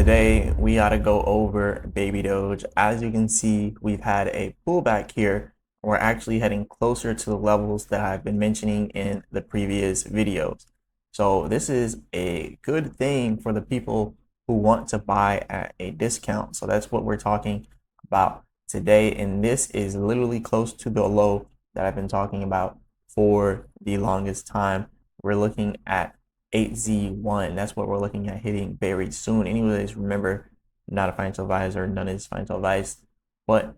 today we got to go over baby Doge. As you can see, we've had a pullback here. We're actually heading closer to the levels that I've been mentioning in the previous videos. So this is a good thing for the people who want to buy at a discount. So that's what we're talking about today. And this is literally close to the low that I've been talking about for the longest time. We're looking at 8Z1. That's what we're looking at hitting very soon. Anyways, remember, not a financial advisor, none is financial advice, but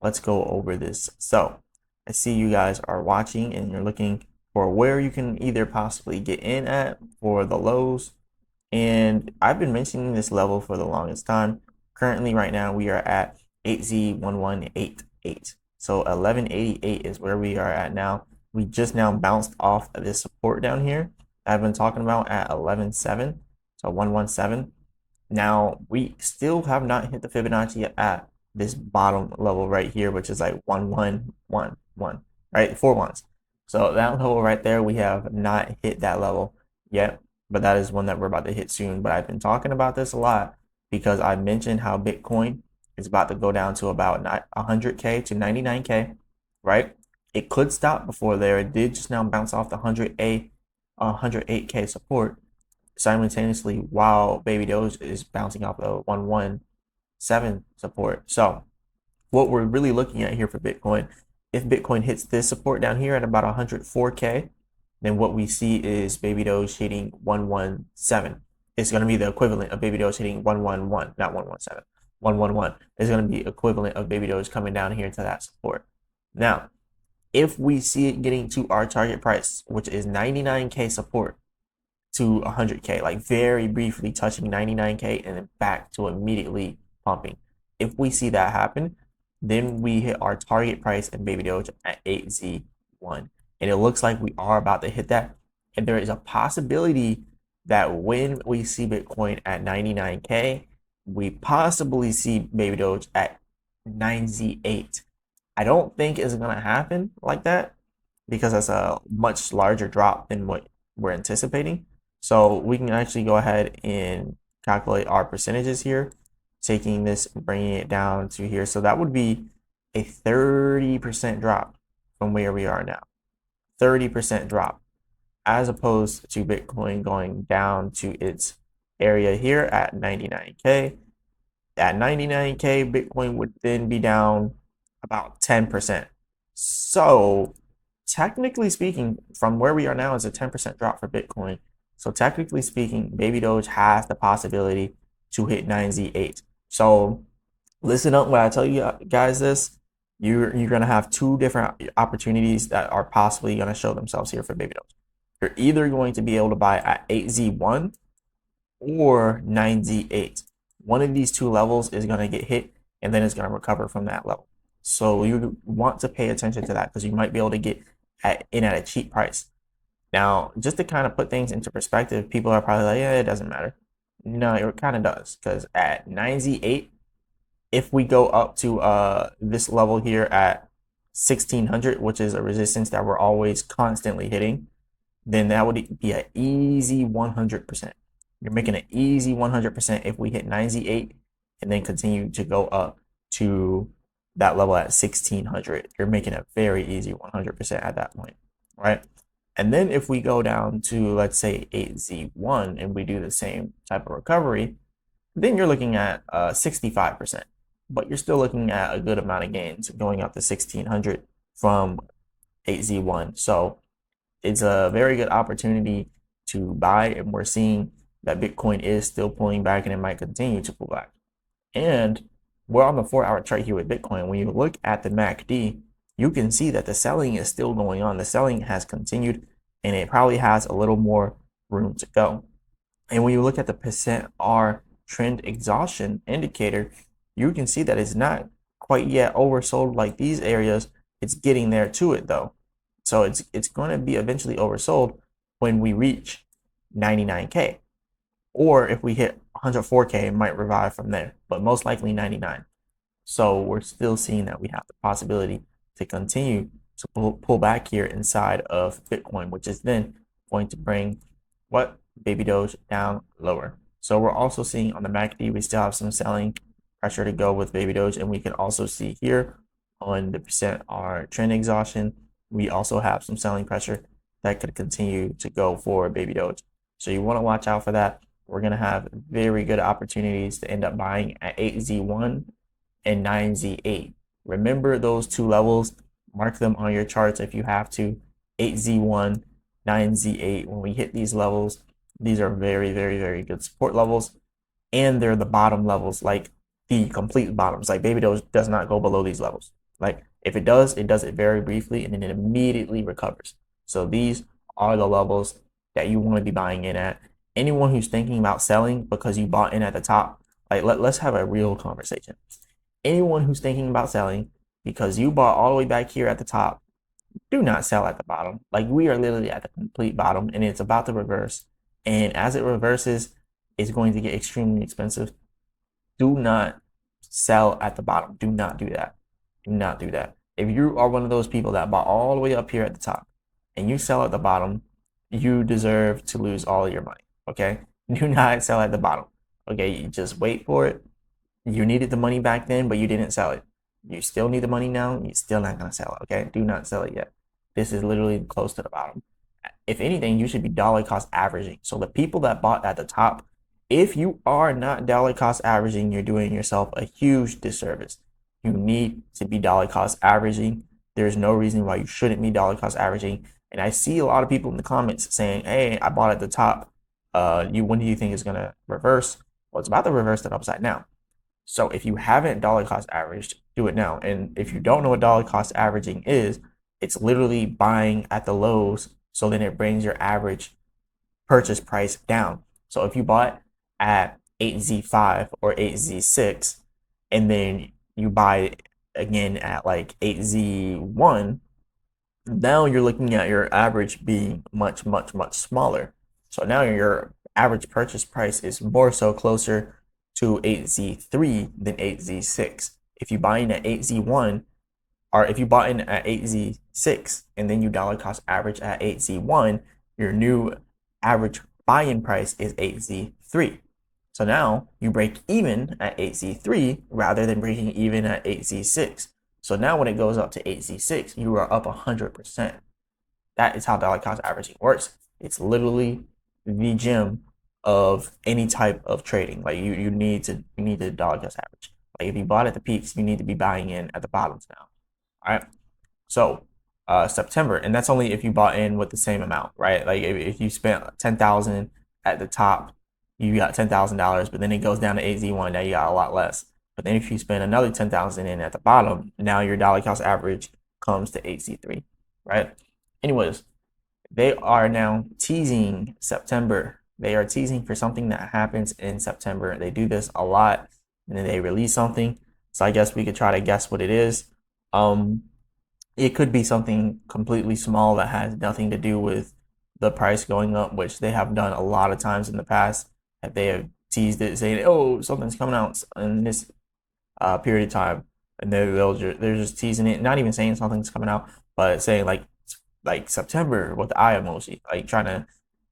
let's go over this. So I see you guys are watching and you're looking for where you can either possibly get in at for the lows. And I've been mentioning this level for the longest time. Currently, right now, we are at 8Z1188. So 1188 is where we are at now. We just now bounced off of this support down here I've been talking about at 11.7, so 117. Now we still have not hit the Fibonacci at this bottom level right here, which is like 1111, right? 4 ones. So that level right there, we have not hit that level yet, but that is one that we're about to hit soon. But I've been talking about this a lot because I mentioned how Bitcoin is about to go down to about 100K to 99K, right? It could stop before there. It did just now bounce off the 108K support simultaneously while baby Doge is bouncing off the 117 support. So what we're really looking at here for Bitcoin, if Bitcoin hits this support down here at about 104K, then what we see is baby Doge hitting 117. It's going to be the equivalent of baby Doge hitting 111, not 117. 111 is going to be equivalent of baby Doge coming down here to that support. Now, if we see it getting to our target price, which is 99K support to 100K, like very briefly touching 99K and then back to immediately pumping. If we see that happen, then we hit our target price in baby Doge at 8Z1. And it looks like we are about to hit that. And there is a possibility that when we see Bitcoin at 99K, we possibly see baby Doge at 9Z8. I don't think it's going to happen like that because that's a much larger drop than what we're anticipating. So we can actually go ahead and calculate our percentages here, taking this, bringing it down to here. So that would be a 30% drop from where we are now. 30% drop, as opposed to Bitcoin going down to its area here at 99K. At 99K, Bitcoin would then be down about 10%. So technically speaking, from where we are now is a 10% drop for Bitcoin. So technically speaking, baby Doge has the possibility to hit 9Z8. So listen up when I tell you guys this. You're going to have two different opportunities that are possibly going to show themselves here for baby Doge. You're either going to be able to buy at 8Z1 or 9Z8. One of these two levels is going to get hit and then it's going to recover from that level. So you want to pay attention to that because you might be able to get in at a cheap price. Now, just to kind of put things into perspective, people are probably like, yeah, it doesn't matter. No, it kind of does, because at 9Z8, if we go up to this level here at 1600, which is a resistance that we're always constantly hitting, then that would be an easy 100%. You're making an easy 100% if we hit 9Z8 and then continue to go up to that level at 1600. You're making a very easy 100% at that point, right? And then if we go down to, let's say, 8Z1 and we do the same type of recovery, then you're looking at 65%. But you're still looking at a good amount of gains going up to 1600 from 8Z1. So it's a very good opportunity to buy, and we're seeing that Bitcoin is still pulling back and it might continue to pull back. And we're on the 4-hour chart here with Bitcoin. When you look at the MACD, you can see that the selling is still going on. The selling has continued and it probably has a little more room to go. And when you look at the %R trend exhaustion indicator, you can see that it's not quite yet oversold like these areas. It's getting there to it though. So it's going to be eventually oversold when we reach 99K. Or if we hit 104K, it might revive from there, but most likely 99. So we're still seeing that we have the possibility to continue to pull back here inside of Bitcoin, which is then going to bring what? Baby Doge down lower. So we're also seeing on the MACD, we still have some selling pressure to go with Baby Doge. And we can also see here on the percent R trend exhaustion, we also have some selling pressure that could continue to go for Baby Doge. So you want to watch out for that. We're going to have very good opportunities to end up buying at 8Z1 and 9Z8. Remember those two levels, mark them on your charts if you have to. 8Z1, 9Z8. When we hit these levels, these are very, very, very good support levels. And they're the bottom levels, like the complete bottoms. Like Baby Doge does not go below these levels. Like if it does it very briefly and then it immediately recovers. So these are the levels that you want to be buying in at. Anyone who's thinking about selling because you bought in at the top, like let's have a real conversation. Anyone who's thinking about selling because you bought all the way back here at the top, do not sell at the bottom. Like we are literally at the complete bottom and it's about to reverse. And as it reverses, it's going to get extremely expensive. Do not sell at the bottom. Do not do that. Do not do that. If you are one of those people that bought all the way up here at the top and you sell at the bottom, you deserve to lose all of your money. Okay? Do not sell at the bottom. Okay? You just wait for it. You needed the money back then, but you didn't sell it. You still need the money now. You're still not going to sell it. Okay? Do not sell it yet. This is literally close to the bottom. If anything, you should be dollar cost averaging. So the people that bought at the top, if you are not dollar cost averaging, you're doing yourself a huge disservice. You need to be dollar cost averaging. There's no reason why you shouldn't be dollar cost averaging. And I see a lot of people in the comments saying, hey, I bought at the top. When do you think it's going to reverse? Well, it's about to reverse that upside down. So if you haven't dollar cost averaged, do it now. And if you don't know what dollar cost averaging is, it's literally buying at the lows. So then it brings your average purchase price down. So if you bought at 8Z5 or 8Z6, and then you buy again at like 8Z1, now you're looking at your average being much, much, much smaller. So now your average purchase price is more so closer to 8Z3 than 8Z6. If you buy in at 8Z1, or if you bought in at 8Z6 and then you dollar cost average at 8Z1, your new average buy-in price is 8Z3. So now you break even at 8Z3 rather than breaking even at 8Z6. So now when it goes up to 8Z6, you are up 100%. That is how dollar cost averaging works. It's literally the gem of any type of trading. Like you need to dollar cost average. Like if you bought at the peaks, you need to be buying in at the bottoms now. All right. So September, and that's only if you bought in with the same amount, right? Like if you spent 10,000 at the top, you got $10,000, but then it goes down to AZ1, now you got a lot less. But then if you spend another 10,000 in at the bottom, now your dollar cost average comes to AZ3, right? Anyways, they are now teasing September. They are teasing for something that happens in September. They do this a lot, and then they release something. So I guess we could try to guess what it is. It could be something completely small that has nothing to do with the price going up, which they have done a lot of times in the past. That they have teased it, saying, "Oh, something's coming out in this period of time," and they're just teasing it, not even saying something's coming out, but saying like September with the eye emoji, like trying to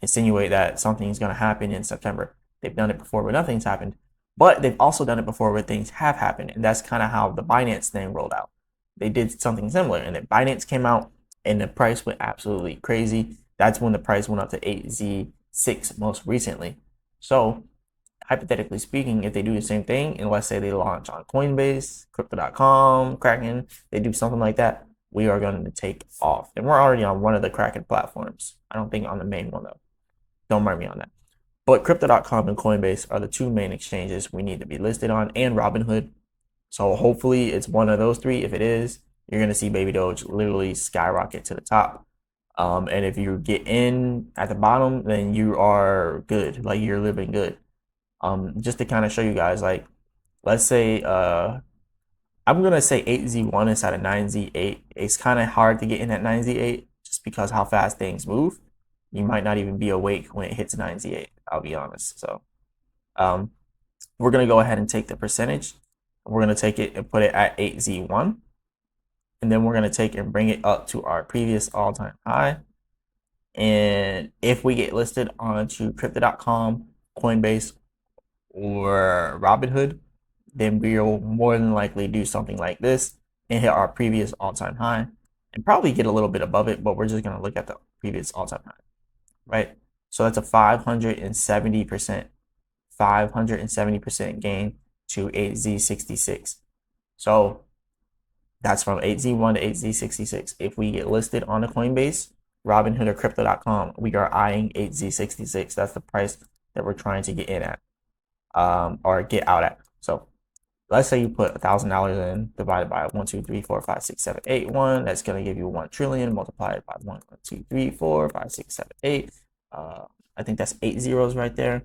insinuate that something's going to happen in September. They've done it before, but nothing's happened. But they've also done it before where things have happened, and that's kind of how the Binance thing rolled out. They did something similar, and then Binance came out, and the price went absolutely crazy. That's when the price went up to 8Z6 most recently. So, hypothetically speaking, if they do the same thing, and let's say they launch on Coinbase, Crypto.com, Kraken, they do something like that, we are going to take off. And we're already on one of the Kraken platforms. I don't think on the main one, though. Don't mind me on that. But Crypto.com and Coinbase are the two main exchanges we need to be listed on, and Robinhood. So hopefully it's one of those three. If it is, you're going to see Baby Doge literally skyrocket to the top. And if you get in at the bottom, then you are good. Like you're living good. Just to kind of show you guys, like, let's say, I'm going to say 8Z1 instead of 9Z8. It's kind of hard to get in at 9Z8 just because how fast things move. You might not even be awake when it hits 9Z8, I'll be honest. So we're going to go ahead and take the percentage. We're going to take it and put it at 8Z1. And then we're going to take and bring it up to our previous all-time high. And if we get listed onto Crypto.com, Coinbase, or Robinhood, then we'll more than likely do something like this and hit our previous all-time high and probably get a little bit above it, but we're just going to look at the previous all-time high, right? So that's a 570% gain to 8Z66. So that's from 8Z1 to 8Z66. If we get listed on the Coinbase, Robinhood, or Crypto.com, we are eyeing 8Z66. That's the price that we're trying to get in at, or get out at. So let's say you put $1,000 in, divided by 1, 2, 3, 4, 5, 6, 7, 8, 1. That's going to give you 1 trillion multiplied by 1, 2, 3, 4, 5, 6, 7, 8. I think that's 8 zeros right there.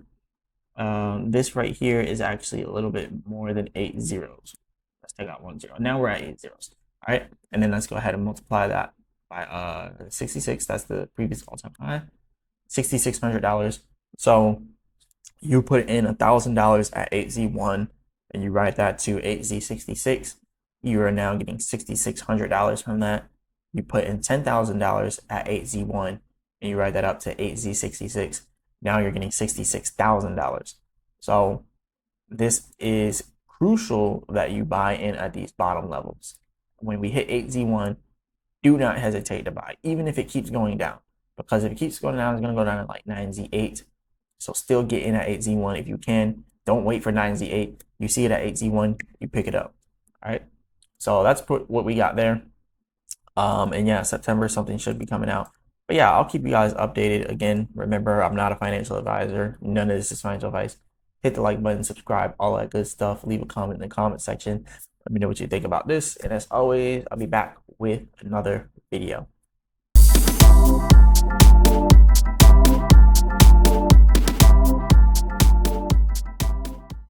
This right here is actually a little bit more than 8 zeros. Let's take out 1 0. Now we're at 8 zeros. All right. And then let's go ahead and multiply that by 66. That's the previous all-time high. $6,600. So you put in $1,000 at 8Z1 and you write that to 8Z66. You are now getting $6,600 from that. You put in $10,000 at 8Z1 and you write that up to 8Z66. Now you're getting $66,000. So this is crucial that you buy in at these bottom levels. When we hit 8Z1, do not hesitate to buy, even if it keeps going down. Because if it keeps going down, it's going to go down to like 9Z8. So still get in at 8Z1 if you can. Don't wait for 9Z8. You see it at 8Z1, you pick it up. All right. So that's what we got there. And yeah, September, something should be coming out. But yeah, I'll keep you guys updated. Again, remember, I'm not a financial advisor. None of this is financial advice. Hit the like button, subscribe, all that good stuff. Leave a comment in the comment section. Let me know what you think about this. And as always, I'll be back with another video.